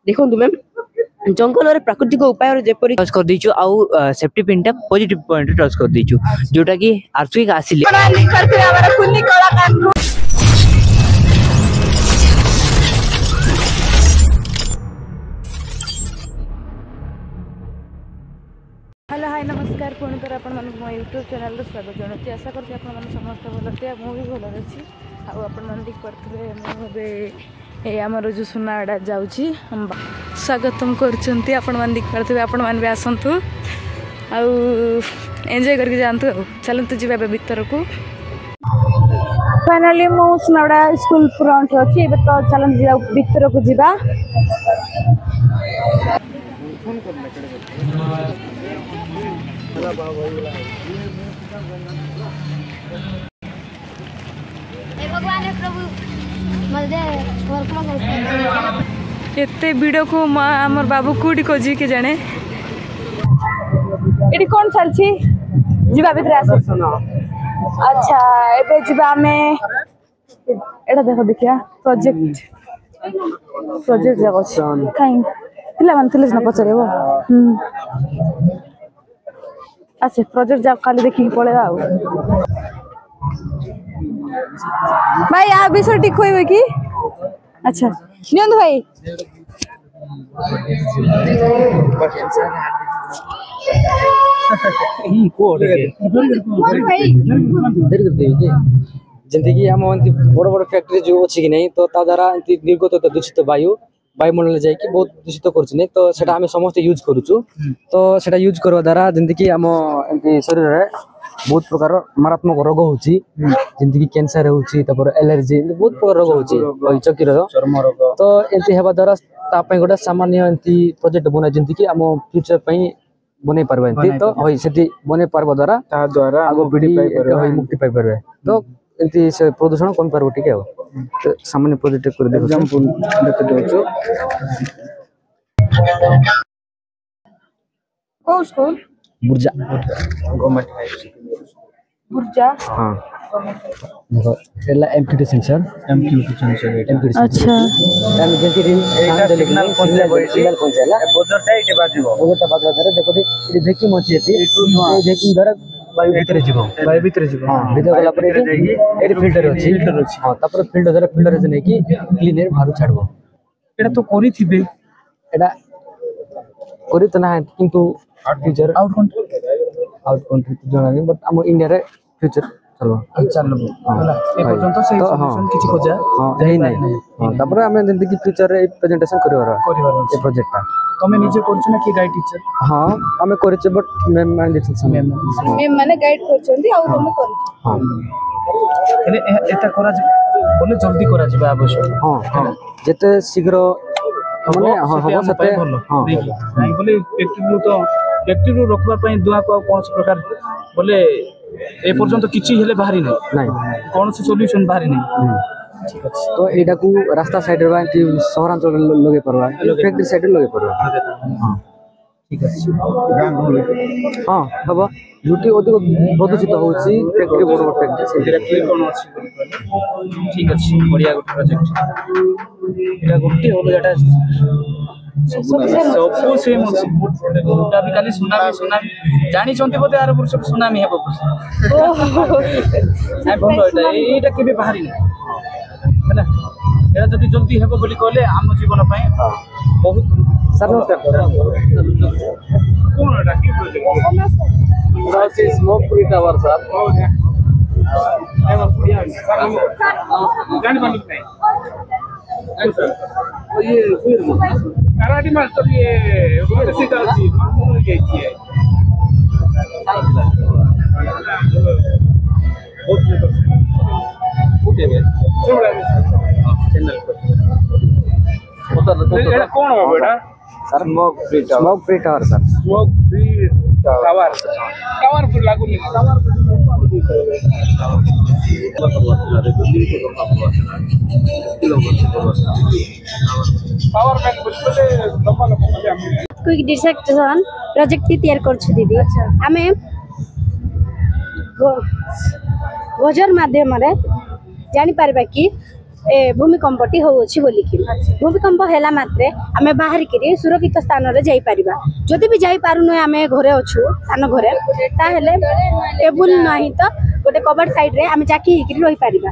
देखो मैम जंगल और प्राकृतिक उपाय जेपरी टच कर दीचु आउ सेफ्टी पिन टा पॉजिटिव पॉइंट टच कर दीचु जोटा कि आर्थिक आसिले हेलो हाय नमस्कार पुणी थर आप मो यूट्यूब चैनल स्वागत जनाती आशा करती आप समस्त भल थे मुझे भल अच्छी आपण देखिए आमर जो सुनाड़ा जाऊँगी स्वागतम कर आपण मैंने भी आसतु आउ एंजॉय करके जातु चलतु जी भीतर को फाइनाली मो सुनाड़ा स्कूल फ्रंट अच्छी तो चलते भीतर को जीवा एते वीडियो को आमर बाबू कूटी खोजी के जाने एटी कौन चलछि जीवा भीतर आसे अच्छा एबे जीवा में एटा देखो देखिया प्रोजेक्ट जागो काई पिला मन थिले न पचरेबो अच्छा प्रोजेक्ट जा खाली देखि पड़ेगा भाई आ विषय ठीक होइबे की अच्छा नियंद भाई जंती कि हम बड़ बड़ फैक्ट्री जो अछि कि नहीं तो ता द्वारा निर्गत दूषित वायुमंडल जाए कि बहुत दूषित कर तो सेटा आम समस्त यूज करूँ तो सेटा यूज करवा द्वारा जंती कि आम एमती शरीर में बहुत प्रकार मारात्मक रोग होची जंती कि कैंसर होची तपर एलर्जी बहुत प्रकार रोग होची चकी रोग चर्म रोग तो एमती हेबा द्वारा ता पय गोटा सामान्य एमती प्रोजेक्ट बना जंती कि आम फ्यूचर पय बने परबे एमती तो होई सेती बने परबा द्वारा ता द्वारा आगो पीढ़ी होई मुक्ति पाई परबे तो एमती से प्रदूषण कम परबो ठीक है तो सामान्य प्रोजेक्ट कर दे एग्जांपल देख दोचो कौन स्कूल बुर्जा गवर्नमेंट हाई स्कूल बुर्जा हां देखो एला एमक्यूटी सेंसर अच्छा हम जेति रिन साउंड सिग्नल कोन चला बोजरटा इटे बाजिबो बोजरटा बाजवा द्वारा देखो इटे वैक्यूम अछि एति वैक्यूम द्वारा वायु भीतर जीव हां भीतर गला पर एटी फिल्टर अछि हां तापर फिल्टर द्वारा फिल्टर जे नै कि क्लीन एयर बाहर छाडबो एटा तो कोरी थिबे एटा कोरी त ना किंतु फ्यूचर आउट कंट्री जणा नै बट हम इंडिया रे फ्यूचर चलबो होला ए पर्यंत से सॉल्यूशन किछि खोजा जाई नै हां तापर हम जंती कि फ्यूचर रे प्रेजेंटेशन करबार ए प्रोजेक्ट तमे निजे करछ ना कि गाइड टीचर हां हमें करछ बट मैम मान देछ मैम माने गाइड करछंती आ तमे करछ हां एने एटा करा बोले जल्दी करा जिबा आवश्यक हां हां जते शीघ्र माने हां हो सते हां नहीं बोले फैक्ट्री रो रखबा पई दुआ को कोन प्रकार बोले ए पर्यंत किछि हेले बाहरी नै कोन से सॉल्यूशन बाहरी नै ठीक अछि तो एटा को रास्ता साइड रे कि शहरांचल लगे परवा फैक्ट्री साइड लगे परवा हां ठीक अछि हां हबो लुटी अधिक प्रदूषित होछि फैक्ट्री बड़ बड़ फैक्ट्री डायरेक्टली कोन अछि ठीक अछि बढ़िया गुड प्रोजेक्ट एटा गुटी होलो एटा सब सेम अछि गोटा भी खाली सुनामी जानि छंती बोते आर पुरुष सुनामी हेबो आ बोलो एटा केबे बाहरी नै हैना एटा जति जल्दी हेबो बोली कहले आम जीवन पय बहुत सर कोन एटा की project is smoke free tower sir जानि बनी नहीं ये कराटे मास्टर ये बहुत सीधा जी मालूम नहीं है ओके बे छोड़ा चैनल पर उधर कौन हो बेटा sir smoke free tower sir smoke free tower पर लागू नहीं टावर क्विक डिसेक्शन प्रोजेक्ट तैयार करछु दीदी आमे वजर माध्यम रे जानि परबा कि भूमिकंपटी होउछि बोली कि भूमिकंप हैला मात्रे आमे बाहर करी सुरक्षित स्थान रे जाई परिबा जदि भी जाई पारुनो आमे घरे अछु सान घरे ता हेले टेबल नाही तो गोटे कबर्ड साइड रे आमे जाकी हिकरी रही परिबा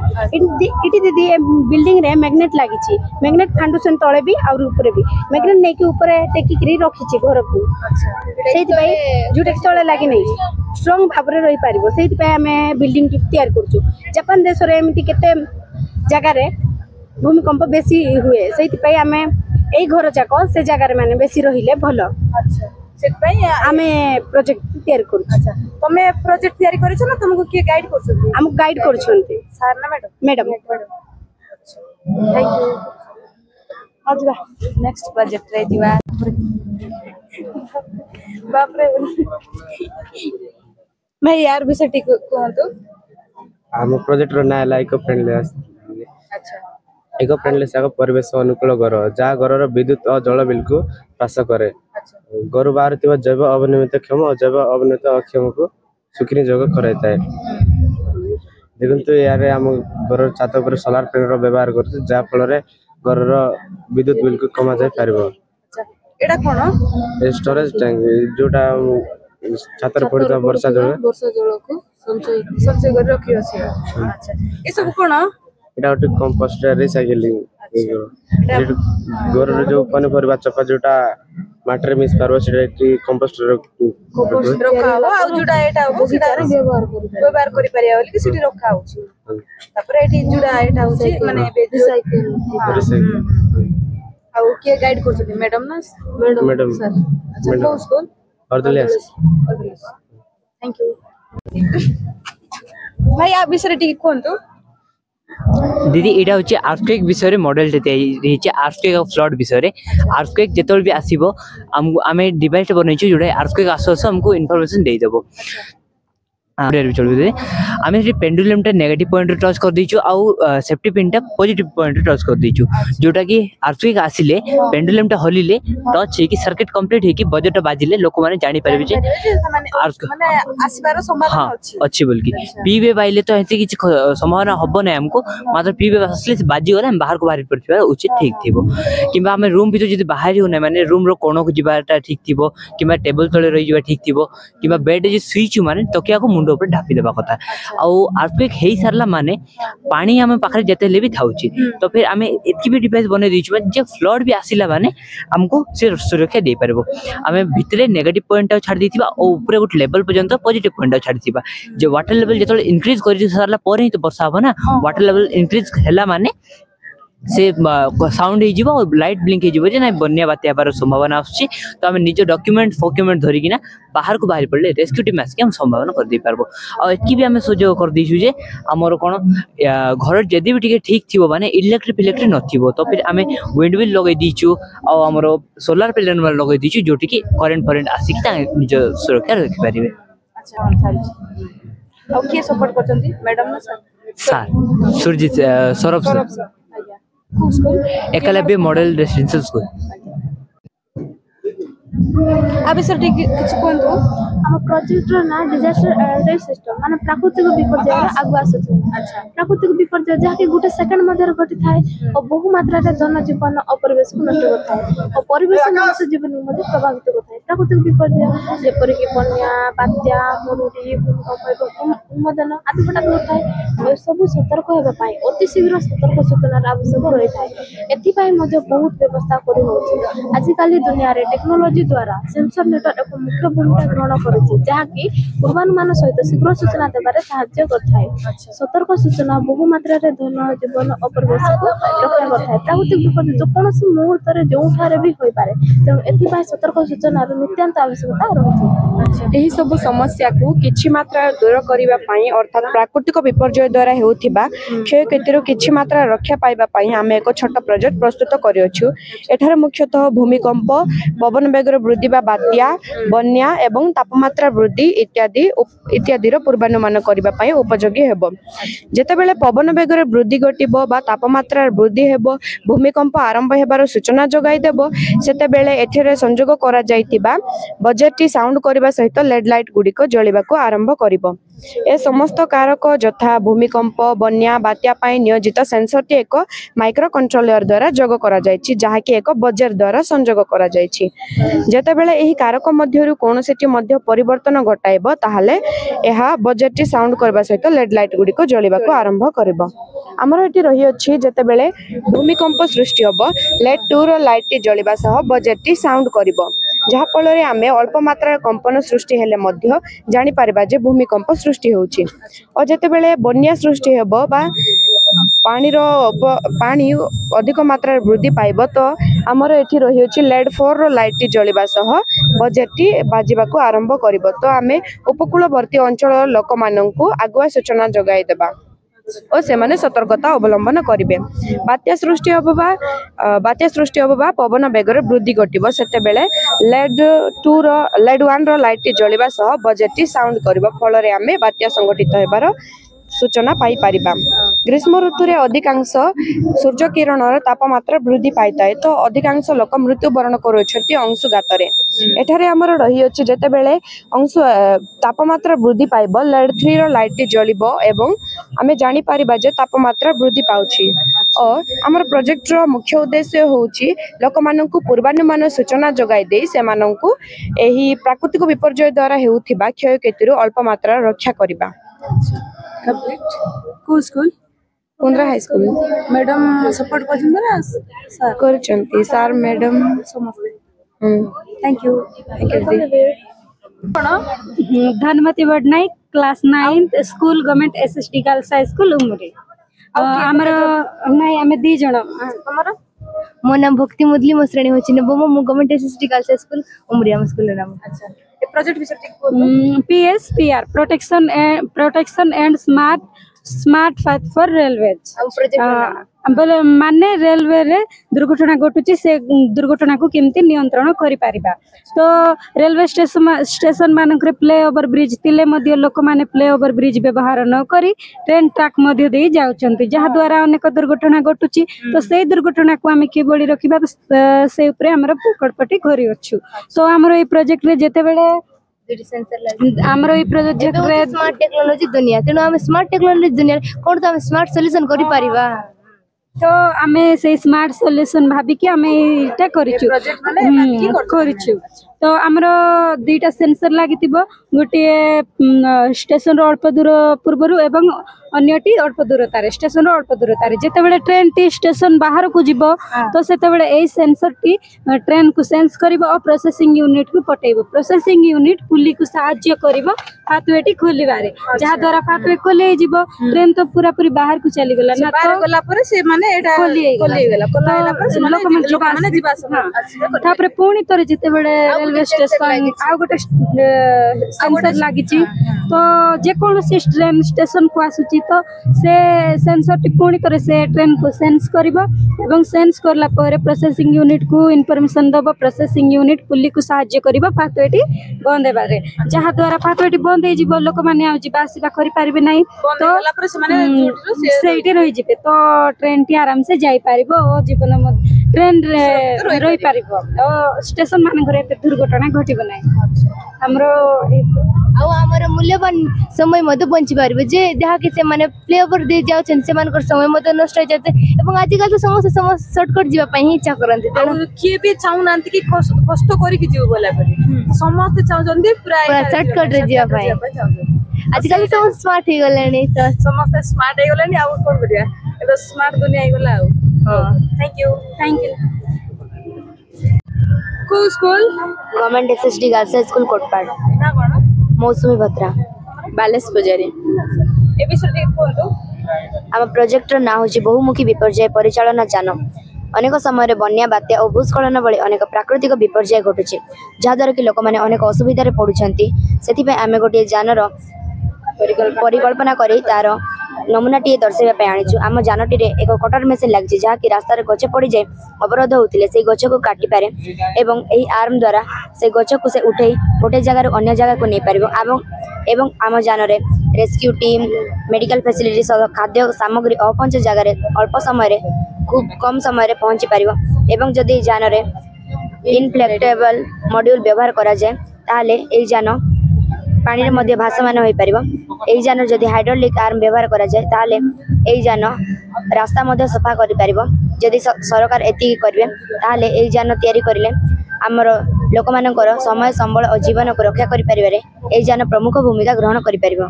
इटी दीदी बिल्डिंग रे मैग्नेट लागिछि मैग्नेट फाउंडेशन तळे भी और ऊपर भी मैग्नेट नै कि ऊपर टेकी करी रखिछि घर को सेति भाई जुटे तळे लागि नै स्ट्रांग भाबरे रही परिबो सेति भाई आमे बिल्डिंग तैयार करछु जापान देश रे एमिति केते जगह रे भूमिकंप बेसी हुए सेति भाई आमे एई घर जाको से जगह रे माने बेसी रहिले भलो अच्छा सेति भाई आमे प्रोजेक्ट तैयार करछु अच्छा तमे प्रोजेक्ट तैयारी करिछ ना तुमको के गाइड करछथि हम गाइड करछथि सर ना madam thank you Ajwa next project रे दिवा बाप रे मैं यार विषय ठीक कहंतु हम प्रोजेक्ट रो ना इको फ्रेंडली अच्छा इको फ्रेंडली साग परिवेश अनुकूल घर जहाँ घर विद्युत और जल बिल को ह्रास करे घर बाहर जैव अवनिर्मित क्षम और जैव अवनिर्मित अक्षम को सुखी जोग कराई देखो यार आम घर छात पर सोलार पैनल व्यवहार कर जहाँ फल घर विद्युत बिल को कमा जाए पार एटा कोन स्टोरेज टैंक जोटा छात पड़ता वर्षा जल को संचय कर रखी अछि अच्छा ए सब कोन एटा गोटे कंपोस्ट रिसाइकलिंग घर जो पनीपरिया चपा जोटा माटर मिस पारबो सेटा कंपोस्ट रखा हो आ जुडा एटा हो सेटा व्यवहार करि परिया बोली कि सिटी रखा होछि तापर एठी जुडा एटा होछि माने रिसाइकल आ के गाइड करछथि मैडम ना मैडम सर अच्छा को स्कूल अर्दलियास थैंक यू भाई आप विषय ठीक कोंतु दीदी एटा होची अर्थक्वेक विषय मॉडल देते अर्थक्वेक ऑफ फ्लड विषय अर्थक्वेक जेतोल भी आसीबो आमे डिवाइस बनैछु जोडा अर्थक्वेक आसो हमको इन्फॉर्मेशन दे देबो आम पेंडुलम नेगेटिव पॉइंट टच कर दीचु आउ safety pin positive point touch कर दीचु जोटा कि अर्थक्वेक आसिले पेंडुलम हलिले टच हे कि सर्किट कंप्लीट हे कि बजट बाजिले लोक माने जानि परबे जे माने आसीबार संभावना अछि अछि बोलकी पीबे बाइले तो हेती किछ संभावना हबो नै हमको मात्र पीबे आसले बाजी गले हम बाहर को बाहर पड़थिबा उचित ठीक थिबो किबा हम रूम भीतर जदी बाहर हो नै माने रूम रो कोन को जिबाटा ठीक थिबो किबा टेबल तळे रहि जिबा ठीक थिबो किबा बेड जे स्विच माने तकिया को मुंडो ऊपर ढापी देबा कथा आउ अर्थक्वेक हेई सारला माने पानी हम पाखरे जते ले भी थाउची तो फिर हमें एतकी भी डिवाइस बने दिछु जे फ्लड भी आसिला माने हमको से सुरक्षा दे परबो हमें भितरे नेगेटिव पॉइंट छाड़ दिथिबा और ऊपर गुट लेवल पर्यंत पॉजिटिव पॉइंट छाड़ दिथिबा जे वाटर लेवल जतले इंक्रीज करि सारला पर ही तो वर्षा हो ना वाटर लेवल इंक्रीज हैला माने से साउंड हो जीवो और लाइट ब्लिंक हो जीवो जे ना बन्या बात्या बार संभावना आछी तो हम निज डॉक्यूमेंट धरि किना बाहर को बाहर पड़ले रेस्क्यू टीम आस के हम संभावना कर दे पारबो और एतकी भी हम सुजोग कर दिछु जे हमर कोन घर जदी भी ठीक ठीक थिबो माने इलेक्ट्रिक नथिबो तो फिर हमें विंड व्हील लगे दिछु और हमर सोलर पैनल लगे दिछु जोटी की करंट आसी कि निज सुरक्षा रख पारिबे अच्छा थैंक और के सपोर्ट करचंती मैडम ना sir Surjeet Saurabh sir Eklavya model residential school अभी सर ठीक किछ कोंतु हम प्रोजेक्ट रो ना डिजास्टर अलर्ट सिस्टम माने प्राकृतिक विपर्य आगु आसुछ अच्छा प्राकृतिक विपर्य जहा कि गुटे सेकंड मध्ये घटी थाए और बहु मात्रा रे धन जीवन और परिवेश को नष्ट करथाय और परिवेश मनुष्य जीवन मध्ये प्रभावित करथाय प्राकृतिक विपर्य जेपरि कि बन्या बात्या मरुडी भूकंप उन्मोदन आदि घटा करथाय और सब सतर्क हेबा पाए अति शीघ्र सतर्क सूचना आवश्यक रही थाए एथि पाए मध्ये बहुत व्यवस्था करि होछि आज काली दुनिया रे टेक्नोलॉजी द्वारा सेंसर नेटवर्क एक मुख्य भूमिका ग्रहण करिछि जहा कि पूर्वानुमान सहित शीघ्र सूचना देबारे सहायता करथाय सतर्क सूचना बहु मात्रा रे धन जीवन और परिवेश को रक्षा करथाय प्राकृतिक विपद जो कोनोसी मुहूर्त रे जो ठारे भी होई पारे तेणु एथि पाए सतर्क सूचना रो नित्यांत आवश्यकता रहिछि एही सब समस्या को किछि मात्रा दूर करिबा पई अर्थात प्राकृतिक विपर्य द्वारा हेउथिबा क्षयक्षति रो किछि मात्रा रक्षा पाइबा पई हम एक छोट प्रोजेक्ट प्रस्तुत करियछु एठार मुख्यतः भूमिकंप पवन बेगर वृद्धि बा बात्या बन्या एवं तापमात्रा वृद्धि इत्यादि रो पूर्वानुमान करिबा पई उपयोगी हेबो जेते बेले पवन बेगर वृद्धि घटिबो बा तापमात्रा वृद्धि हेबो भूमिकंप आरंभ हेबार सूचना जगाई देबो सेते बेले एठरे संयोग करा जायतिबा बजेटटी साउंड करिबा सहित लेड लाइट गुडी को जळिबा को आरंभ करिबो ए समस्त कारक यथा भूमिकंप बन्या बात्या पाई नियोजित सेंसरटी एक माइक्रो कंट्रोलर द्वारा जोग करा जायछि जहाँकि एक बजर द्वारा संजोग करा जायछि जेतेबेले एही कारक मध्यरु कोनोसेटी मध्य परिवर्तन घटाइबो ताहाले एहा बजरटी साउंड करबा सहित लेड लाइट गुडी को जळिबाको आरंभ करबो हमर एटी रही अछि जेतेबेले भूमिकंप सृष्टि होबो लेड 2 रो लाइटटी जळिबा सह बजरटी साउंड करिवो जहा फଳରେ ଆମେ ଅଳ୍ପ ମାତ୍ରାରେ କମ୍ପନ ସୃଷ୍ଟି ହେଲେ ମଧ୍ୟ ଜାଣି ପାରିବା ଯେ ଭୂମିକମ୍ପ ସୃଷ୍ଟି ହେଉଛି ଓ ଯେତେବେଳେ ବନ୍ୟା ସୃଷ୍ଟି ହେବ ବା ପାଣି ଅଧିକ ମାତ୍ରାରେ ବୃଦ୍ଧି ପାଇବ ତ ଆମର ଏଠି ରହିଅଛି LED 4 ର ଲାଇଟଟି ଜଳିବା ସହ ବଜେଟଟି ବାଜିବାକୁ ଆରମ୍ଭ କରିବ ତ ଆମେ ଉପକୂଳବର୍ତ୍ତୀ ଅଞ୍ଚଳର ଲୋକମାନଙ୍କୁ ଆଗୁଆ ସୂଚନା ଯୋଗାଇ ଦେବା ଓ ସେମାନେ ସତର୍କତା ଅବଲମ୍ବନ କରିବେ ବାତ୍ୟା ସୃଷ୍ଟି ହେବ ବା ପବନ ବେଗରେ ବୃଦ୍ଧି ଘଟିବ ସେତେବେଳେ LED 1 ର ଲାଇଟଟି ଜଳିବା ସହ ବଜେଟଟି ସାଉଣ୍ଡ କରିବ ଫଳରେ ଆମେ ବାତ୍ୟା ସଂଗଠିତ ହେବାର सूचना पाई परिबा ग्रीष्म ऋतु रे अधिकांश सूर्य किरणर तापमात्रा वृद्धि पाइताए तो अधिकांश लोक मृत्युवरण करुछथि अंशुघात रे एठारे हमर रही अछि जेतेबेले अंश तापमात्रा वृद्धि पाइबो LED 3 रो लाइटटी जलिबो एवं आमे जानि परिबा जे तापमात्रा वृद्धि पाउछि और हमर प्रोजेक्ट रो मुख्य उद्देश्य होछि लोक माननकु पूर्वानुमान सूचना जगाई दे से माननकु एही प्राकृतिक विपर्यय द्वारा हेउथिबा क्षयक्षतिरु अल्प मात्रा रक्षा करिबा कंप्लीट को school Kundra high school madam support करछन सर करछंती सर मैडम समस्त thank you Dhanmati Badnaik class 9 school government SSD girls high school Umri हमर नाही हमें दी जण हमर मो नाम भक्ति मुदली मो श्रेणी होछि ने बो मो government SSD girls high school Umri हम स्कूल नाम अच्छा ए प्रोजेक्ट विषय ठीक बोल PSPR protection and smart path for railways बोले माने रेलवे रे दुर्घटना घटुची से दुर्घटना को केमती नियंत्रण करि पारिबा तो रेलवे स्टेशन मानक रे प्ले ओवर ब्रिज तिले मध्य लोक माने प्ले ओवर ब्रिज व्यवहार न करी ट्रेन ट्रैक मध्य दे जाउचंती जहा द्वारा अनेक दुर्घटना घटुची तो से दुर्घटना को आमे के बळी रखिबा से ऊपर हमर पकड़पटी करी अछु तो हमर ए प्रोजेक्ट रे जेते बेले हमरो ई प्रोजेक्ट रे स्मार्ट टेक्नोलॉजी दुनिया तेनो हम स्मार्ट टेक्नोलॉजी दुनिया कोन तो हम स्मार्ट सॉल्यूशन करि परिबा तो आमे से स्मार्ट सॉल्यूशन भाबी कि आमे इटा करिछु प्रोजेक्ट माने करिछु तो हमरो दुईटा सेंसर लागितिबो गोटे स्टेशन रो अल्प दूर पूर्वरु एवं अन्यटी अल्प दूरतारे स्टेशन रो अल्प दूरतारे जेतेबेले ट्रेन टी स्टेशन बाहर को जिवो तो सेतेबेले एई सेंसर टी ट्रेन को सेंस करिवो और प्रोसेसिंग यूनिट को पटेइबो प्रोसेसिंग यूनिट पुली को सहाय्य करिवो पाथवेटी खोलिबारे जहा द्वारा पाथवे खोले जिवो ट्रेन तो पूरा पूरी बाहर को चली गेला ना बाहर गेला पर से माने एटा खोली गेला खोलाइला पर से माने जिबा तापर पुणी तरे जेतेबेले रेलवे स्टेशन आ गोटे सेंसर लागिची तो जे कोनोसी ट्रेन स्टेशन को आसुची तो से सेंसर टी पुणी तरे से ट्रेन को सेंस करिवो एवं सेंस करला पर प्रोसेसिंग यूनिट को इन्फॉर्मेशन दबो प्रोसेसिंग यूनिट पुली को सहाय्य करिवो पाथवेटी बंद हेबारे जहा द्वारा पाथवेटी बंद हे जिवो लोक माने आ जिबा आसीबा करि पारिबे नै तो होला पर से माने सेइटी रहि जिबे तो ट्रेन टी आराम से जाई पारिबो ओ जीवन ट्रेन रे रहि पारिबो ओ स्टेशन मान घरे एते दुर्घटना घटिबो नै हमरो आ हमर मूल्यवान समय मध बंची पारिबे जे जहा कि से माने प्ले ओवर दे जाउ छन से मानकर समय मध नष्ट हो जाते एवं आजकल तो समस्त शॉर्टकट जीवा पई ही इच्छा करंती किए भी चाहू नांती कि कष्ट करी कि जीव बोला परी समस्त चाहू जंदी पूरा शॉर्टकट रे जीवा पई आजकल सब स्मार्ट हो गलेनी समस्त स्मार्ट हो गलेनी आ कोन करिया ए तो स्मार्ट दुनिया हो गला हां थैंक यू को school government SSD girls school Kotpad ना कोन मौसुमी भद्रा बालेश पुजारी ए विषय कोन तो आम प्रोजेक्टर ना होची बहुमुखी विपर्यय परिचालन जान अनेक समय बन्या बात्या और भूस्खलन भली अनेक प्राकृतिक विपर्यय घटुची जहाद्वारा कि लोक मैंने अनेक असुविधा पड़ुंट से आम गोटे जानर परिकल्पना कर तार नमूनाटी दर्शाइवाई आनीचु आम जानटी एक कटर मेसीन लगी जहाँकि रास्तार गछ पड़ जाए अवरोध होते से गछ को काटी पारे एवं यही आर्म द्वारा से गछ को से उठे गोटे जगार अन्य जगह को नहीं पार एवं आम जान रेस्क्यू टीम मेडिकल फैसिलिटी खाद्य सामग्री अपहंच जगार अल्प समय खूब कम समय पहुँची पार एवं जदि जान इनफ्लेक्टेबल मॉड्यूल व्यवहार करा जाए ताले एई जान पानी रे मध्य भासमान होई परिबो एई जान जदि हाइड्रोलिक आर्म व्यवहार करा जाए ताले एई जान रास्ता मध्य सफा करि परिबो जदि सरकार एति करबे ताले एई जान तयारी करले आमर लोक मानकर समय संबल और जीवन को रक्षा करि परिबारे एई जान प्रमुख भूमिका ग्रहण करि परिबो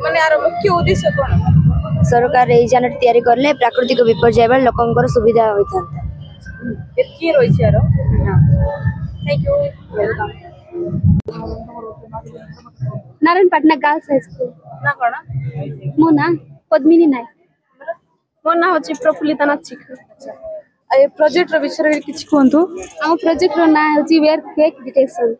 माने आरो मुख्य उद्देश्य कोन सरकार एई जान तयारी करले प्राकृतिक विपर्यय बेले लोकंकर सुविधा होइथांता एतकी रहिछि आरो thank you welcome Narayanpatna girls high school ना कोन मो ना पद्मिनी नायक मो ना होची प्रफुल्लिता नाचिक ए प्रोजेक्ट रो विषय रे किछ कोंतु हम प्रोजेक्ट रो ना होची वेयर फेक डिटेक्शन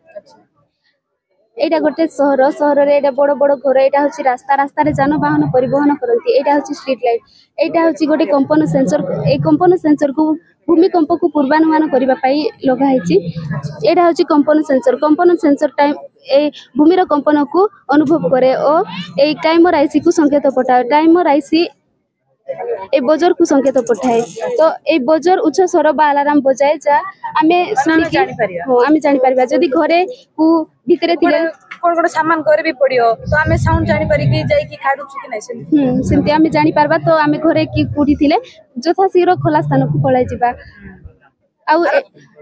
एटा गोटे सहर रे एटा बड़ बड़ घर एटा होची रास्ता रे जानवाहन परिवहन करंती एटा होची स्ट्रीट लाइट एटा होची गोटे कंपन सेंसर ए कंपन सेंसर को भूमिकंप को पूर्वानुमान करबा पई लगा हैची एटा होची कंपन सेंसर टाइम ए भूमिर कंपन को अनुभव करे और ए टाइमर आईसी को संकेत पठाए टाइमर आईसी ए बजर को संकेत पठाए तो ए बजर उच्च स्वर बा अलार्म बजाए जा आमे जानि परिया हो आमे जानि परबा जदी घरे को भितरे थिले कोन सामान करे भी पड़ियो तो आमे साउंड जानि परि कि जाई कि खाडु छु कि नै सेंती आमे जानि परबा तो आमे घरे की कुडी थिले जथा शीघ्र खोला स्थान को पळाई जिबा आउ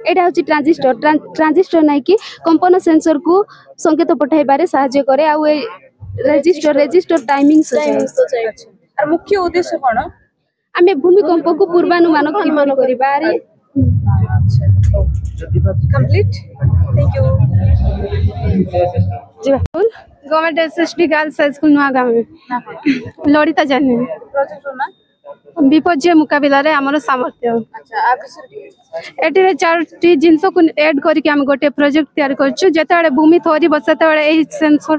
एटा होची ट्रांजिस्टर नै कि कंपन सेंसर को संकेत पठाई बारे सहायता करे आउ ए रजिस्टर टाइमिंग सजाय और मुख्य उद्देश्य कोन आमे भूमिकंप को पूर्वानुमान किमान करिबा रे complete thank you government SSD girls high school Nuagam लड़िता जानी प्रोजेक्ट रो ना विपर्य मुकाबिला रे हमर सामर्थ्य अच्छा आप विषय एटिरे चारटी जिंस को ऐड करके हम गोटे प्रोजेक्ट तैयार करछु जेताळे भूमि थोरी बसताळे एही सेंसर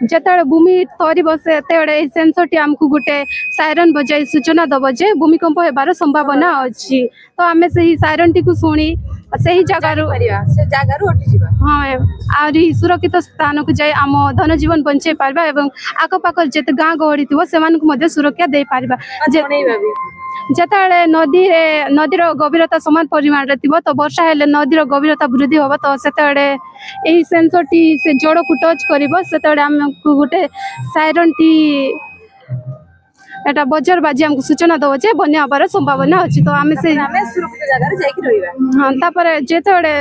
जेताळे भूमि थोरी बसे तेळे एही सेंसर टी हमकु गोटे सायरन बजाई सूचना दबो जे भूमिकंप हेबार संभावना अछि तो हमें सही सायरन टी को सुनी सही जगह से जगह रो हटि जिबा हाँ आरी सुरक्षित स्थान को जाई आम धन जीवन बंचे पारबा एवं आक पाकर जेते गाँ गहड़ी थिबो सेमान को मध्य सुरक्षा दे पारबा जेताळे नदीर गभीरता समान परिमाण रे थिबो तो वर्षा हेले नदीर गभीरता वृद्धि होबो तो सेताळे एही सेंसर टी से जड़ को टच करबो सेताळे हमकु गुटे सायरन टी एटा बजर बाजी हमको सूचना दो जे बन्या हबार संभावना अछि तो हमें से सुरक्षित जगह रे जाई कि रहिबा हां तापर जेतोडे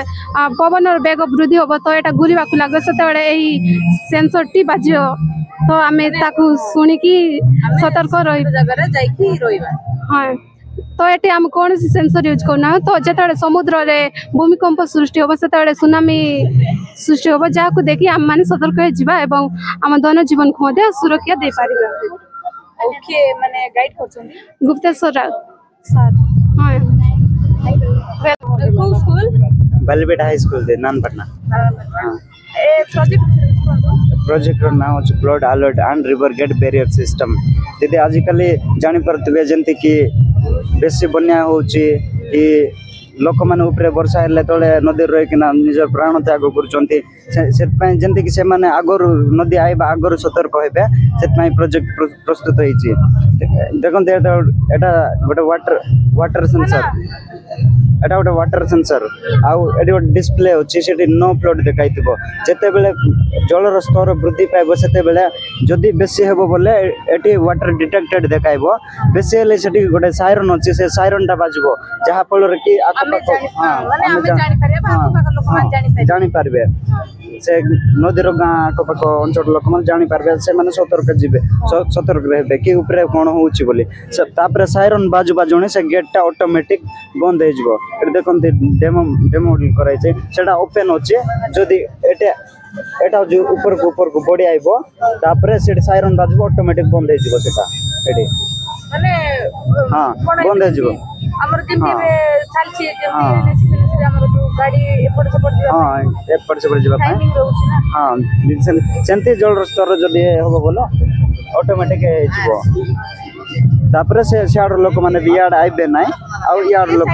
पवन वेग वृद्धि होबो तो एटा घुरीबा को लागो सेतोडे एही सेंसर टी बाजियो तो हमें ताकू सुनी की सतर्क रही जगह रे जाई कि रहिबा हां तो एटी हम कोन सी सेंसर यूज करना तो जेतोडे समुद्र रे भूमिकंप सृष्टि होबो सेतोडे सुनामी सृष्टि होबो जा को देखि हम माने सतर्क हे जिबा एवं हम धन जीवन को मध्य सुरक्षा दे पारिबा ओके माने गाइड करछन गुप्तेश्वर सर हां को स्कूल बालीपेट हाई स्कूल दे नानपटना ए प्रोजेक्ट नाम अछि flood alert and river gate barrier system दीदी आजिकल जानि परतबे जंती कि बेसी बन्या होची कि लोक माने ऊपर वर्षा हेले तळे नदी रहि कि निजर प्राण त्याग करचंती सेत जंती कि से माने आगर नदी आइबा आगर सतर्क हेबे सेत प्रोजेक्ट प्रस्तुत होईची देखन एटा गोटे वाटर सेंसर एटा गोटे वाटर सेंसर आउ एटी गोटे डिस्प्ले अछि सेटी नो फ्लड देखाइतबो जते बेले जलर स्तर वृद्धि पाइबो सेते बेले जदी बेसी हेबो बोले एटी वाटर डिटेक्टेड देखाइबो बेसी हेले सेटी गोटे सायरन अछि से सायरन टा बाजबो जहा फल कि जानी पारबे से नदीर गाँ आखपाख अंचल लोक मैंने जानी पारबे से माने सतर्क जीवे सतर्क रहबे कि ऊपर कौन होउची बोली तापर सायरन बाजू बाजुने से गेट टा ऑटोमेटिक बंद हे जिवो देखंते डेमो कराई छै सेटा ओपन होचे जदी एटा जो ऊपर को बॉडी आइबो तापर से सायरन बाजबो ऑटोमेटिक बंद हे जिवो सेटा एडी माने हां बंद हे जिवो हमर जेमती चालची जेमती हमर जो गाड़ी एपट सेपट जिवा हां एपट सेपट जिवा टाइमिंग रहउची ना हां सेंती जल स्तर जदी होबो बोलो ऑटोमेटिक हे जिवो तापर से सियाड़ लोक माने बियाड आइबे नै आ यार लोक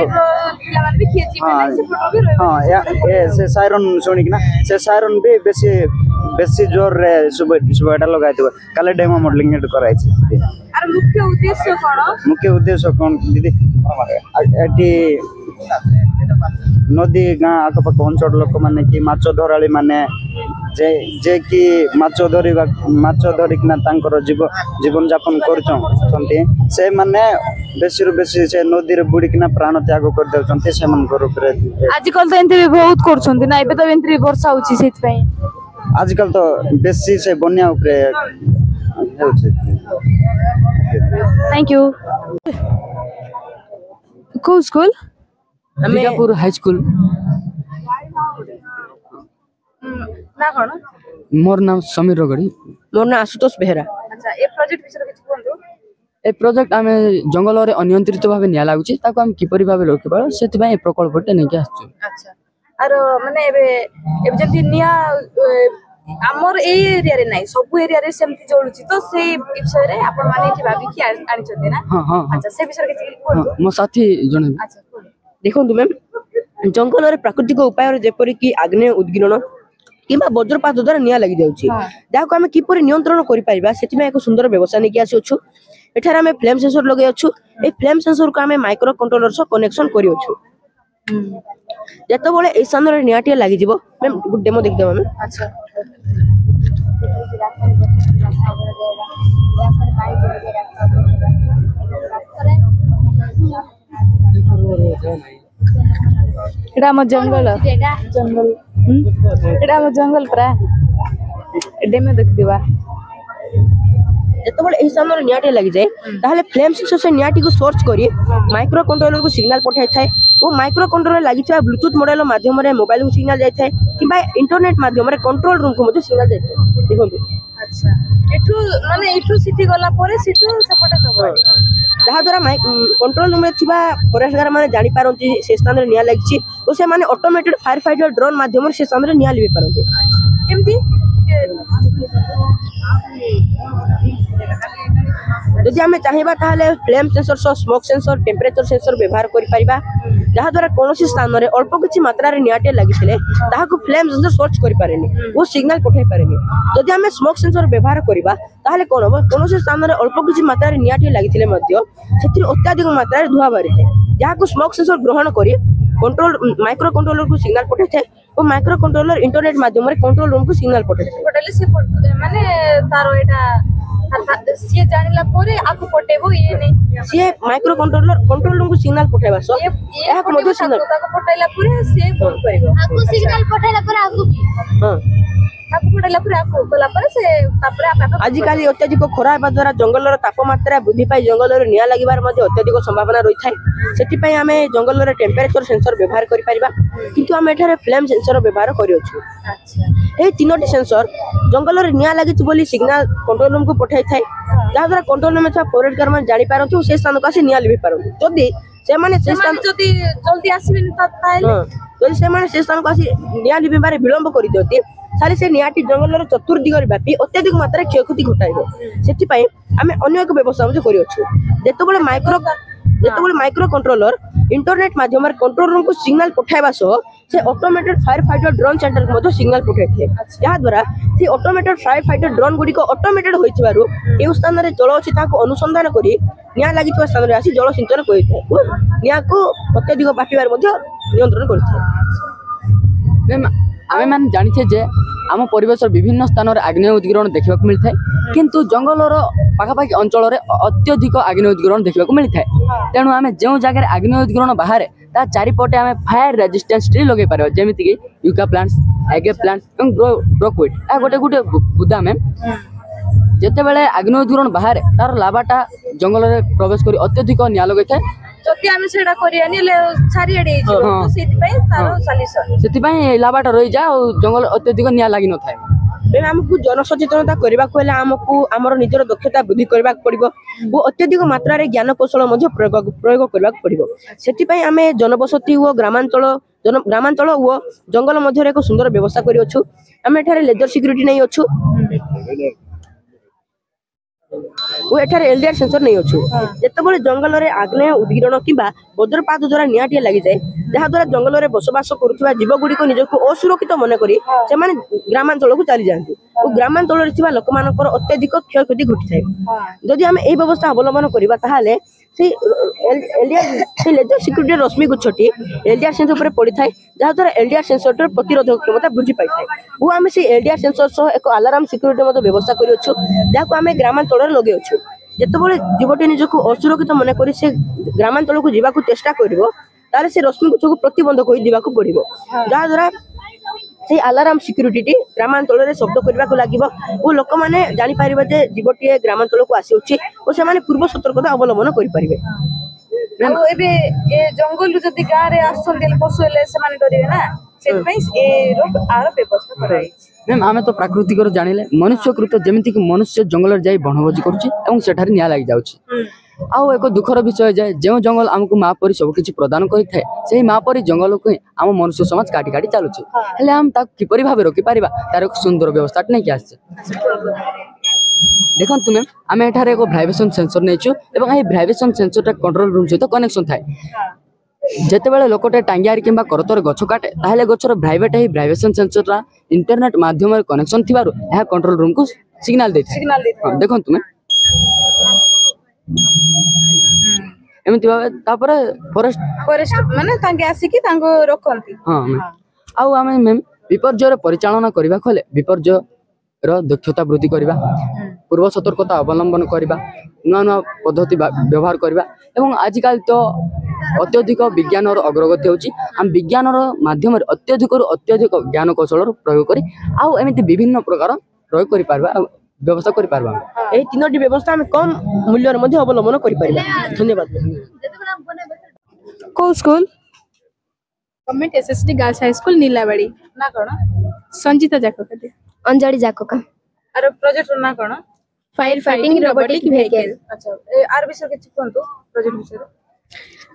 भी खेची में से फोटो भी रहबे हां ए से सायरन सुनी कि ना से सायरन भी बेसी जोर रे सुबह लगाइ देबो काले डेमो मॉडलिंग एड कराइ छै आर मुख्य उद्देश्य कोन दीदी एटी नदी गाँ आखपाख अंचल लोक माने कि माछ धराली माने जे कि माछ धरिकिना तांकर जीवन जापन करछन्ती से माने बेसी रु बेसी से नदी रे बुड़िकिना प्राण त्याग कर देउछन्ती से मन ऊपर आजकल तो एंते बहुत करछन्ती ना एबे तो एंते वर्षा होची सेत पई आजकल तो बेसी से बन्या ऊपर हेउछि। थैंक यू को स्कूल अंबिकापुर हाई स्कूल ना कोन मोर नाम समीर रगड़ी मोर ना आशुतोष बेहरा। अच्छा ए प्रोजेक्ट विषय किछ कोंदो ए प्रोजेक्ट आमे जंगल रे अनियंत्रित भाबे निया लागुची ताको हम किपरि भाबे रोकिबा सेति भाई प्रकल्पटे नै के आछू। अच्छा आरो माने एबे जति निया हमर ए एरिया रे नै सब एरिया रे सेमति जोडुची तो से विषय रे आपण माने कि भाबी कि आनी छथि ना। हां हां अच्छा से विषय किछ कोंदो मो साथी जने। अच्छा देखंतु मैम जंगल रे प्राकृतिक उपाय रे जेपरि कि आग्नेय उद्गिरण किबा वज्रपात द्वारा निया लागि जाउची जाको हम किपरि नियंत्रण करि परिबा सेति में एक सुंदर व्यवस्था नै कि आसी अछु। एठार हमें फ्लेम सेंसर लगे अछु ए फ्लेम सेंसर को हमें माइक्रो कंट्रोलर से कनेक्शन करि अछु जतो बळे ए स्थान रे नियाटिया लागि जिवो मैम गुड डेमो देख देबो मैम। अच्छा एडा म जंगल जंगल एडा म जंगल परा डेमे देख दिबा जेतबेले एही स्थान रे नियाटिया लागि जाय ताहले फ्लेम सेंसर से नियाटी को सोर्स करी माइक्रो कंट्रोलर को सिग्नल पठाय थाय वो माइक्रो कंट्रोलर लागि था ब्लूटूथ मॉडल माध्यम रे मोबाइल को सिग्नल जाय थाय किबा इंटरनेट माध्यम रे कंट्रोल रूम को मते सिग्नल जाय थाय। देखंतु अच्छा एठू माने एठू सिटी गला परे सिटू सपोर्ट तो जहा द्वारा कंट्रोल रूम रे थिबा फॉरेस्टर माने जानि पारंती से स्थान रे निया लागिछि तो से माने ऑटोमेटेड फायर फाइटर ड्रोन माध्यम रे से स्थान रे निया लिबे पारंती केमती यदि आम चाहिए ताहले फ्लेम सेंसर सो स्मोक सेंसर टेम्परेचर सेंसर व्यवहार करि परिबा जहा द्वारा कोनोसी स्थान रे अल्प किछि मात्रा रे नियाटे लागिथिले ताहाकु फ्लेम सेंसर सर्च करि पारेनी वो सिग्नल पठाई पारेनी। यदि आम स्मोक सेंसर व्यवहार करिबा ताहले कोन हो कोनोसी स्थान रे अल्प किछि मात्रा रे नियाटे लागिथिले मध्य सेति अत्याधिक मात्रा रे धुआ बारिथे जहाकु स्मोक सेंसर ग्रहण करि कंट्रोल माइक्रो कंट्रोलर को सिग्नल पठाइथे और माइक्रो कंट्रोलर इंटरनेट माध्यम रे कंट्रोल रूम को सिग्नल पठाइथे पठाइले से माने तारो एटा सी जानिला परे आकु पटेबो ये नै सी माइक्रो कंट्रोल रूम को सिग्नल पठाइबा सो एहा को मधु सिग्नल ताको पठाइला परे से फोन करिवो आकु सिग्नल पठाइला परे आकु भी हां आकु पठाइला परे आकु गला परे से तापरे आप आज काली अत्यधिक खरा हेबा द्वारा जंगलर तापमात्रा वृद्धि पाई जंगलर निया लागिबार मध्ये अत्यधिक संभावना रही थाए सेति पई आमे जंगलर टेम्परेचर सेंसर व्यवहार करि परिबा किंतु आमे एठारे फ्लेम सेंसर व्यवहार करि अछु। अच्छा ए तीनोटी सेंसर जंगलर निया लागिछ बोली सिग्नल कंट्रोल रूम को पठाई थाए जा द्वारा कंट्रोल रूम में था फॉरेस्टर मान जानि पारथु से स्थान को आसी निया लिबि पारथु जदी से माने से स्थान जदी जल्दी आसीबिन ताइले जदी से माने से स्थान को आसी निया लिबि बारे विलंब करि दियति सारे से नियाटी जंगलर चतुर्दिग व्यापी अत्यधिक मात्रा क्षयक्षति घटाइबो सेति पई आमे अन्य एक व्यवस्था मध्ये करि अछु जेतबेले माइक्रो कंट्रोलर इंटरनेट माध्यम रे कंट्रोल रूम को सिग्नल पठाइबा सो से automated fire fighter drone centre को मध्ये सिग्नल पठाइथे या द्वारा से ऑटोमेटेड फायर फाइटर ड्रोन गुडी को ऑटोमेटेड होइथिबारु ए स्थान रे जल अछि ताको अनुसंधान करी निया लागिथिबा स्थान रे आसी जल सिंचन करिथे निया को अत्यधिक बापिबार मध्ये नियंत्रण करिथे। मैम आमे मान जानिछे जे आम परिवेश विभिन्न स्थान रे आग्नेय उद्गिरण देखा मिलता है किंतु जंगलर पाखापाखि अंचल अत्यधिक आग्नेय उद्गिरण देखा मिलता है तेणु आम जो जगह आग्नेय उद्गिरण बाहर ता चारिपटे आम फायर रेजिस्टेंस ट्री लगे पार जमीती कि यूका प्लांट्स एगे प्लांट्स ब्रोकवुड आ गोटे गोटे बुदा मैम जिते बेले आग्नेय उद्गिरण बाहर तार लाभाटा जंगल में प्रवेश कर अत्यधिक निया लगे थाए जति आमे सेडा करियानी ले छारी एडी जो तो सेति पई तारो सॉल्यूशन सेति पई लाभाटा रही जा जंगल अत्यधिक निया लागि न थाए बे हमकु जनसचेतनता करबा कोला हमकु हमर निजर दक्षता वृद्धि करबा पड़िबो वो अत्यधिक मात्रा रे ज्ञान कौशल मध्ये प्रयोग करबा पड़िबो सेति पई आमे जनबसति ओ ग्रामांचल ओ जंगल मध्ये रे एक सुंदर व्यवस्था करि अछु आमे एठारे लेजर सिक्युरिटी नै अछु वो एठारे एलडीआर सेंसर नहीं अछु जेतबेले जंगल रे आग्नेय उद्गिरण किबा वज्रपात द्वारा नियाटिया लागि जाय जहा द्वारा जंगल रे बसवास करूथबा जीव गुडी को निजको असुरक्षित मन करी से माने ग्रामांचल को चली जांती ओ ग्रामांचल रे थिबा लोक मानकर अत्यधिक क्षयक्षति घटी थाए जदि हम एई व्यवस्था अवलंबन करिबा ताहाले से एलडीआर से लेजर सिक्यूरिटी रश्मि गुच्छटी एलडीआर सेंसर ऊपर पड़ी थाए जहाँ द्वारा एलडीआर सेंसर प्रतिरोधक क्षमता वृद्धि पाई थाए वो आम से एलडीआर सेंसर सह एक अलार्म सिक्यूरिटी व्यवस्था करियो जहाँ आम ग्रामांचल लगे अच्छु जितेबाला जीवटी निजक असुरक्षित मन कर ग्रामांचल को जावाक चेष्टा कर से रश्मि गुच्छ को प्रतिबंध कर देवाक पड़ो जहाँ द्वारा से अलार्म सिक्यूरिटी ग्रामांचल में शब्द करने को लगे और लोक मैंने जापर जे जीवटी ग्रामांचल को आसी और से पूर्व सतर्कता अवलम्बन करेंगे जंगल जदि गाँव में आसले पशु हेल्ले डरे ना व्यवस्था कराई मैम आम तो प्राकृतिक जानिले मनुष्यकृत जमीक मनुष्य जंगल जाई बनभोजी करुँच निया लगी जाऊँगी आउ एक दुखर विषय जाए जो जंगल आमको माँ परी सबकि प्रदान करें से माँ परी जंगल को आम मनुष्य समाज काटी काटी चलुचे आम किपरि भाव रखिपर तार एक सुंदर व्यवस्था नहीं आसे देखो मैम आम एठार एक भाइब्रेशन सेंसर नहीं भाइब्रेशन सेंसर कंट्रोल रूम सहित कनेक्शन थाए जिते लोकटे टांगियार कि करतर गछ काटे ताहले गछर प्राइवेट ही भाइब्रेशन सेंसर इंटरनेट माध्यम कनेक्शन थी कंट्रोल रूम को सिग्नाल देखो तुम्हें एमती भाव फॉरेस्ट फॉरेस्ट माने तांगे आसिकी तांगो रखंती हां आउ आमे मैम विपर्जय परिचालना करबा खोले विपर्जय रो दक्षता वृद्धि करबा पूर्व सतर्कता अवलंबन करबा नुआ नुआ पद्धति व्यवहार करबा एवं आजकल तो अत्यधिक विज्ञान और अग्रगति होची हम विज्ञान माध्यम अत्यधिक ज्ञान कौशल प्रयोग करी आउ एमती विभिन्न प्रकार प्रयोग करि पारबा व्यवस्था करि पारबा ए तीनोटी व्यवस्था हम कम मूल्य रे मध्ये अवलंबन करि पारबा धन्यवाद को school government SST girls high school Nilabadi ना कोन संजीता जाकोका अंजलि जाकोका अरे प्रोजेक्ट ना कोन फायर फाइटिंग रोबोटिक व्हीकल अच्छा आर विषय के कोंतो प्रोजेक्ट विषय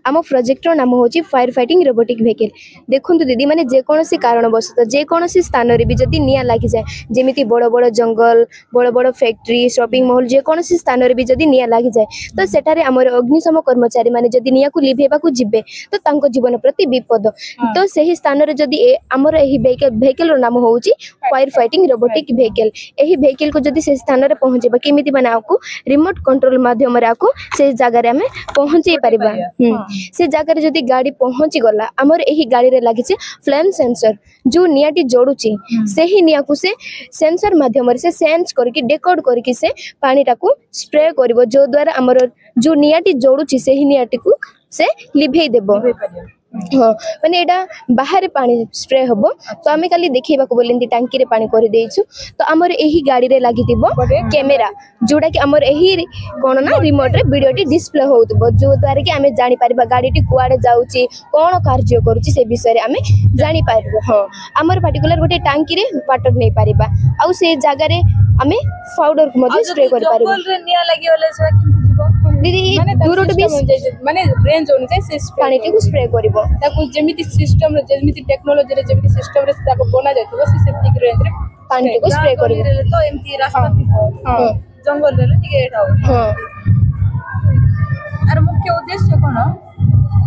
आम प्रोजेक्ट नाम होची फायर फाइटिंग रोबोटिक व्हीकल देखो दीदी माने जेकोसी कारणवशतः जेकोसी स्थान रे भी जदि निया लागि जाए जेमिति बड़ बड़ जंगल बड़ बड़ फैक्ट्री शॉपिंग मॉल जेकोसी स्थान रे भी जदि निया लागि जाए तो सेठारे हमर अग्निशम कर्मचारी माने जदि निया को लिभेबा को जिबे तो तांको जीवन प्रति विपद तो सही स्थान रे जदि हमर एही व्हीकल रो नाम होची फायर फाइटिंग रोबोटिक व्हीकल एही व्हीकल को जदि से स्थान रे पहुंचेबा केमिति माने आको रिमोट कंट्रोल माध्यम रे आको से जगह रे हमें पहुंचे परिबा से जगह जदि गाड़ी पहुंची गला हमर एही गाड़ी रे लागि छे फ्लेम सेंसर जो नियाटी जोडुची से ही निया को से सेंसर माध्यम से सेंस करके डेकोड करके से पानी टाको स्प्रे करबो जो द्वारा हमर जो नियाटी जोडुची से ही नियाटी को से लिभेई देबो हाँ माने एटा बाहर पानी स्प्रे हबो तो आमे खाली देखिबा को बोलेंती टांकी रे पानी कर देइछु तो हमर एही गाड़ी रे लागितिबो कैमरा जोडा कि हमर एही कोन ना रिमोट रे वीडियोटी डिस्प्ले होतबो जो द्वारा कि आमे जानि पारिबा गाड़ीटी कुआडे जाउची कोन कार्य करूची से विषय रे आमे जानि पारिबो हां हमर पर्टिकुलर गोटे टांकी रे वाटर नै पारिबा आ से जागा रे आमे पाउडर को मध्ये स्प्रे कर पारिबो जंगल रे निया लागि होले से दीदी दूर टू माने रेंज अनुसार से पानी को स्प्रे करबो ताको जेमिति सिस्टम रे जेमिति टेक्नोलॉजी रे जेमिति सिस्टम रे ताको बना जायतो से सेटिक रेंज रे पानी को स्प्रे करबो तो एमती रास्ता हां जंगल रे ठीक एटा हां आर मुख्य उद्देश्य कोन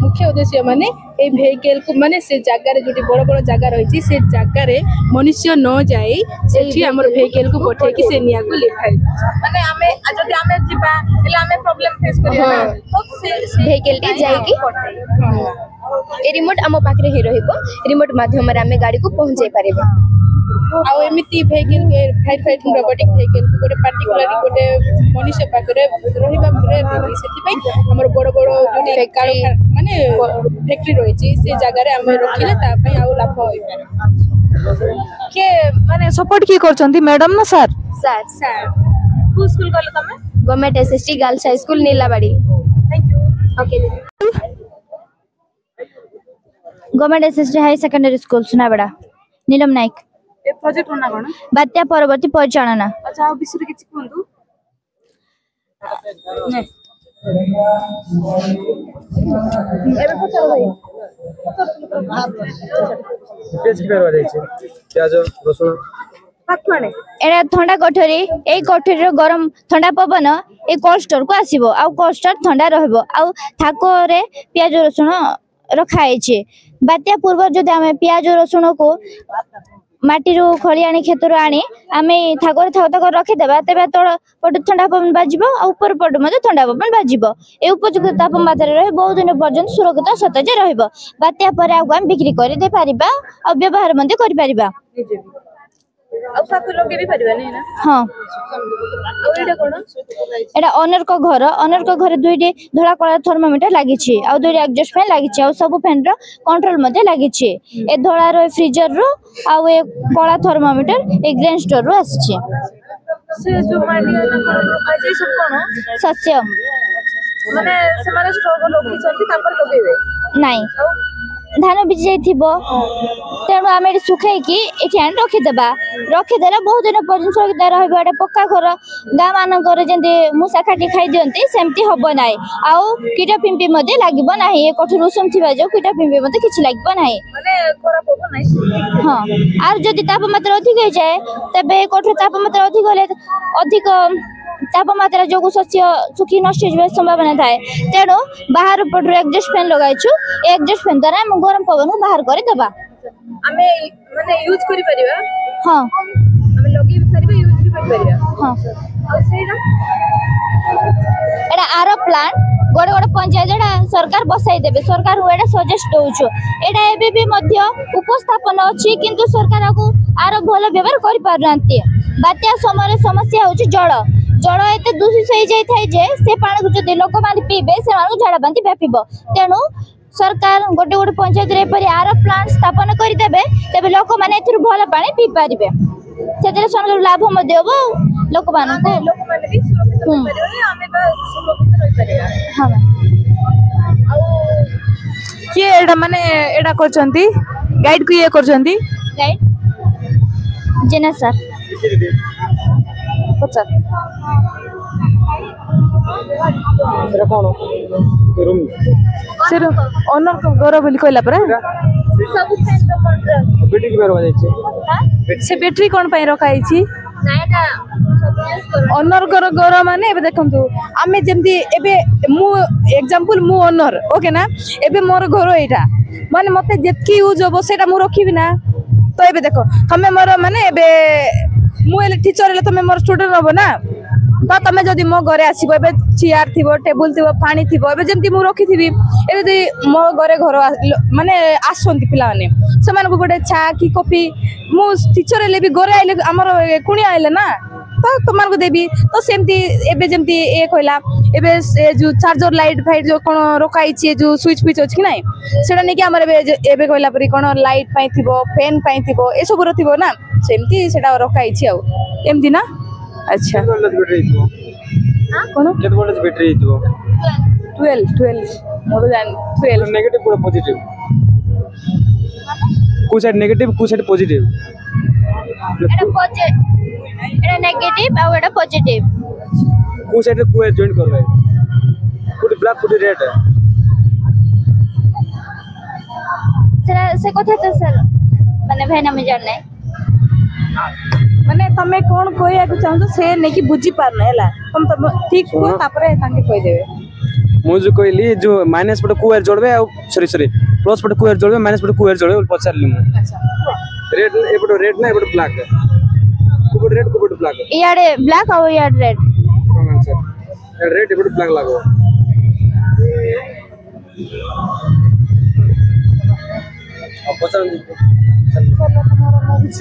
मुख्य उद्देश्य माने ए व्हीकल को माने से जगह रे जोटी बड़ बड़ जगह रहिछि से जगह रे मनुष्य न जाई सेठी हमर व्हीकल को पठे कि से निया को लिखाई माने हमें जदि हमें जिबा एला हमें प्रॉब्लम फेस करिया ना तो से व्हीकल टी जाई कि ए रिमोट हम पाखरे ही रहिबो रिमोट माध्यम रे हमें गाड़ी को पहुंचाई पारेबो आ एमिति व्हीकल के फायर फाइटिंग रोबोटिक व्हीकल को गोटे पर्टिकुलर गोटे मनुष्य पाखरे रहिबा रे सेति पई हमर बड़ बड़ जोटी फैक्ट्री माने फैक्ट्री रहिछि से जगह रे हम रखिले ता पई आउ लाभ होई पारे के माने सपोर्ट की करछंती मैडम ना सर सर को स्कूल गले तमे government SST girls high school Nilabadi thank you okay government SST high secondary school Sunabeda Nilam Nayak ए प्रोजेक्ट ना कोन बात्या परवर्ती परिचालना अच्छा विषय किछि कोंतु ने एबे पचारो भाई पेज करवा दै छै प्याज रसुन पाखने एरा ठंडा कोठरी ए कोठरी गरम ठंडा पवन ए कोस्टर को आसीबो आ कोस्टर ठंडा रहबो आ थाको रे प्याज रसुन रखाई छे बात्या पूर्व जदि हमें प्याज रसुन को माटी खोली आनी खेतर आनी आम थाकर थाक रखीदे तेज तल पट ठंडा पवन बाज ऊपर पट ठंडा पवन बाज ये उपयुक्त तापमात्रा रही बहुत दिन पर्यंत सुरक्षित सतेज रत्या पर आम बिक्री कर व्यवहार कर हाँ एटा ओनर को घर दुईटी धला कला थर्मोमीटर लगी दुईटी एग्जॉस्ट फैन लगी सब फैन रो कंट्रोल लगी ए धला रो फ्रीजर रो आउ ए कला थर्मोमीटर ए ग्रेन स्टोर रो आसी शस्य नाई धान बीजी जाइथिबो तेणु आम सुखैकी ये रखीदे रखीदे बहुत दिन पर्यटन सुरक्षित रहा पक्का घर गाँ मानकर जमी मूषा खाटी खाई दिखती सेमती हम ना आउ कीट पिंपी लगे ना ये कठोर उषुम थी जो कीट पिंपी किसी लगे ना हाँ आर जदि तापमात्रा अधिक हो जाए तेज कठोर तापमात्रा अधिक तापमात्रा जो शस्य सुखी नष्ट हो संभावना थाए तेणु बाहर पटू एग्जॉस्ट फैन लगाइछु एग्जॉस्ट फैन द्वारा हम गरम पवन को बाहर कर देबा आमे माने यूज करि परिबा हां आमे लगी भी परिबा यूज भी करि परिबा हां और सेरा एडा आरो प्लांट गोटे गोटे पंचायत एडा सरकार बसाई देबे सरकार एडा सजेस्ट होउछु एडा एबे भी मध्य उपस्थापन अछि किंतु सरकार को आरो भलो व्यवहार करि पारनांती बात्या समय समस्या होउछु जल एत दूषित हो जाए जे से पानी को जब लोक मैंने पीबे से झाड़ा बांति व्यापीब तेणु सरकार गोटे गोटे पंचायत आर प्लांट स्थापन करदे तेज लोक मैंने भल पा पी पारे से लाभ लोक किए माने एडा करछंती गाइड को ये करछंती गाइड जेना सर पचार सर ओनर को गौरव बोली कहला पर सब फैन रो कंट्रोल बैटरी की रखा जाय से बैटरी कोन पई रखाई छी नाइटा सब यूज कर ओनर को गौरव माने एबे देखंतु आमे जेमती एबे मु एग्जांपल मु ओनर ओके ना एबे मोर घर एटा माने मते जेतकी यूज होबो सेटा मु रखिबि ना तो एबे देखो हमें मोर माने एबे मु एले टीचर एले तमे मोर स्टूडेंट होबो ना तो तमे जदी मो घरे आसीबो एबे चेयर थिबो टेबल थिबो पानी थिबो एबे जेमती मु रखी थिबि एबे दे मो घरे घर माने आसंती पिला माने समान को गोटे चा की कॉफी मु टीचर एले भी घरे आइले हमर कुणी आइले ना तो तुमार को देबी तो सेमती एबे जेमती ए कहला एबे से जो चार्जर लाइट फाइट जो कोन रखाई छी जो स्विच पिच अछि नै सेडा नै कि हमर एबे कहला परी कोन लाइट पाई थिबो फैन पाई थिबो ए सब रथिबो ना सेमती सेडा रखाई छी आ एमती ना अच्छा बैटरी हितो हां कोन केते वोल्टेज बैटरी हितो 12 मोर जान 12 नेगेटिव पूरा पॉजिटिव कुछ साइड नेगेटिव कुछ साइड पॉजिटिव एटा नेगेटिव और एटा पॉजिटिव कुछ साइड को जॉइन कर रहा है कुछ ब्लैक कुछ रेड है सर से कथा तो सर माने भाई ना में जान नै माने तमे कोन कोया को चाहतो से नै कि बुझी पार नै हला तुम ठीक को तापरे तांके कहि देबे मु जो कहली जो माइनस पट कुएर जोड़बे सॉरी प्लस पट कुएर जोड़बे माइनस पट कुएर जोड़बे पचारली मु अच्छा रेड एपट रेड ना एपट ब्लैक कुपट रेड कुपट ब्लैक याडे ब्लैक और याड रेड कौन आंसर रेड एपट ब्लैक लागो अब पचार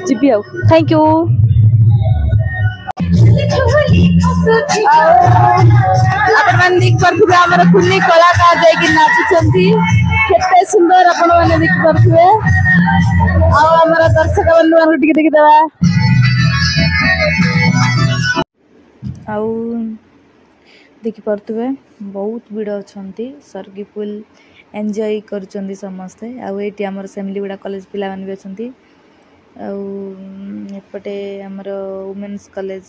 जीपी आउ थैंक यू आपण मान देख परथुबे हमर कुन्नी कलाकार जाय कि नाचुचंती केते सुंदर आपण माने देख परथुबे आ हमर दर्शक बंधु मान टिके देखि देबा आ देखि परथुबे बहुत भीड़ अछंती सरगी फुल एन्जॉय करचंदी समस्ते आ एटी हमर फैमिली गुडा कॉलेज पिला मान भी अछंती आ एपटे हमर वुमेन्स कॉलेज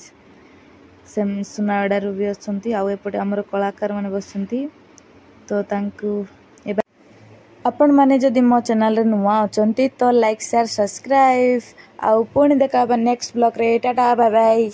सेम सुनावाड़ा रू भी अछंती आ एपटे हमर कलाकार माने बसंती तो तांकु आपण माने जदि मो चैनल रे नुवा अछंती तो लाइक शेयर सब्सक्राइब आ पुणी देखा नेक्स्ट ब्लॉग रे टाटा बाय बाय।